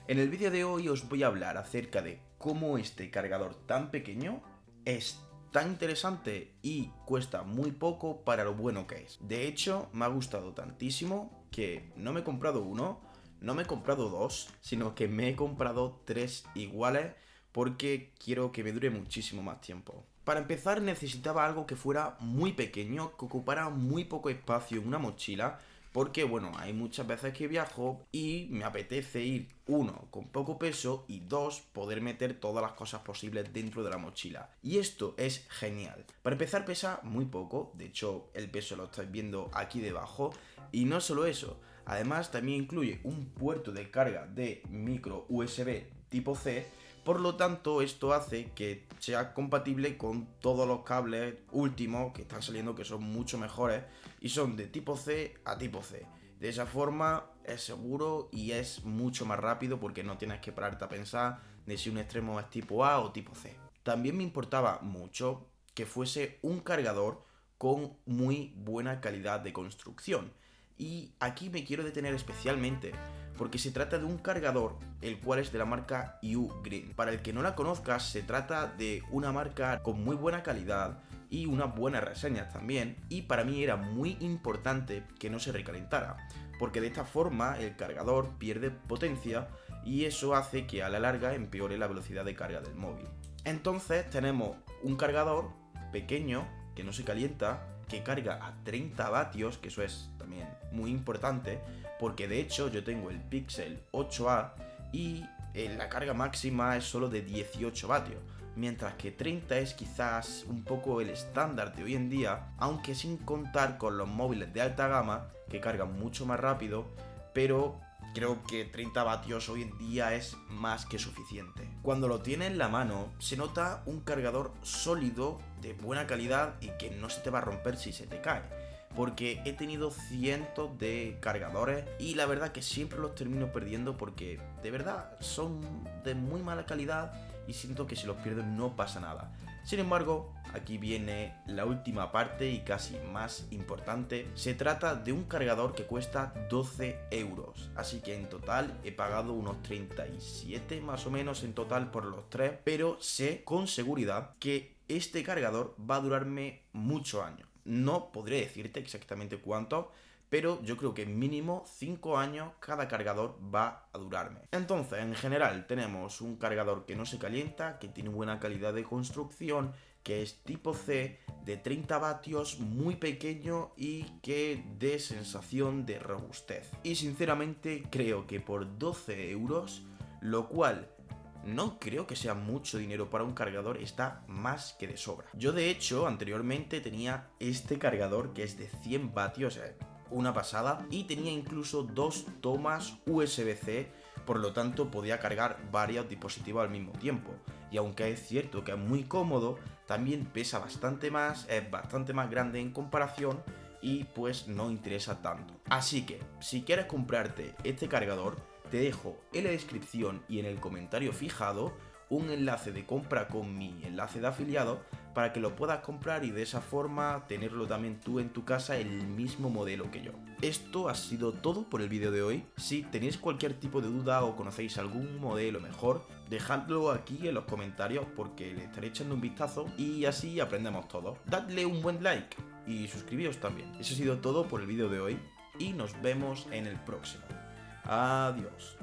En el vídeo de hoy os voy a hablar acerca de cómo este cargador tan pequeño es tan interesante y cuesta muy poco para lo bueno que es. De hecho, me ha gustado tantísimo que no me he comprado uno, no me he comprado dos, sino que me he comprado tres iguales porque quiero que me dure muchísimo más tiempo. Para empezar necesitaba algo que fuera muy pequeño, que ocupara muy poco espacio en una mochila, porque bueno, hay muchas veces que viajo y me apetece ir, uno, con poco peso y dos, poder meter todas las cosas posibles dentro de la mochila. Y esto es genial. Para empezar pesa muy poco, de hecho el peso lo estáis viendo aquí debajo. Y no solo eso, además también incluye un puerto de carga de micro USB tipo C. Por lo tanto, esto hace que sea compatible con todos los cables últimos que están saliendo, que son mucho mejores y son de tipo C a tipo C. De esa forma es seguro y es mucho más rápido porque no tienes que pararte a pensar de si un extremo es tipo A o tipo C. También me importaba mucho que fuese un cargador con muy buena calidad de construcción. Y aquí me quiero detener especialmente porque se trata de un cargador el cual es de la marca Ugreen. Para el que no la conozca, se trata de una marca con muy buena calidad y unas buenas reseñas también, y para mí era muy importante que no se recalentara, porque de esta forma el cargador pierde potencia y eso hace que a la larga empeore la velocidad de carga del móvil. Entonces tenemos un cargador pequeño que no se calienta, que carga a 30 vatios, que eso es también muy importante, porque de hecho yo tengo el Pixel 8a y la carga máxima es solo de 18 vatios, mientras que 30 es quizás un poco el estándar de hoy en día, aunque sin contar con los móviles de alta gama que cargan mucho más rápido, pero creo que 30 vatios hoy en día es más que suficiente. Cuando lo tienes en la mano, se nota un cargador sólido, de buena calidad y que no se te va a romper si se te cae. Porque he tenido cientos de cargadores y la verdad que siempre los termino perdiendo porque de verdad son de muy mala calidad y siento que si los pierdo no pasa nada. Sin embargo, aquí viene la última parte y casi más importante. Se trata de un cargador que cuesta 12 euros. Así que en total he pagado unos 37 más o menos en total por los tres. Pero sé con seguridad que este cargador va a durarme muchos años. No podré decirte exactamente cuánto, pero yo creo que mínimo 5 años cada cargador va a durarme. Entonces, en general, tenemos un cargador que no se calienta, que tiene buena calidad de construcción, que es tipo C, de 30 vatios, muy pequeño y que dé sensación de robustez. Y sinceramente creo que por 12 euros, lo cual no creo que sea mucho dinero para un cargador, está más que de sobra. Yo de hecho anteriormente tenía este cargador que es de 100 vatios, una pasada, y tenía incluso dos tomas USB-C, por lo tanto podía cargar varios dispositivos al mismo tiempo. Y aunque es cierto que es muy cómodo, también pesa bastante más, es bastante más grande en comparación y pues no interesa tanto. Así que si quieres comprarte este cargador, te dejo en la descripción y en el comentario fijado un enlace de compra con mi enlace de afiliado para que lo puedas comprar y de esa forma tenerlo también tú en tu casa, el mismo modelo que yo. Esto ha sido todo por el vídeo de hoy. Si tenéis cualquier tipo de duda o conocéis algún modelo mejor, dejadlo aquí en los comentarios porque le estaré echando un vistazo y así aprendemos todos. Dadle un buen like y suscribíos también. Eso ha sido todo por el vídeo de hoy y nos vemos en el próximo. Adiós.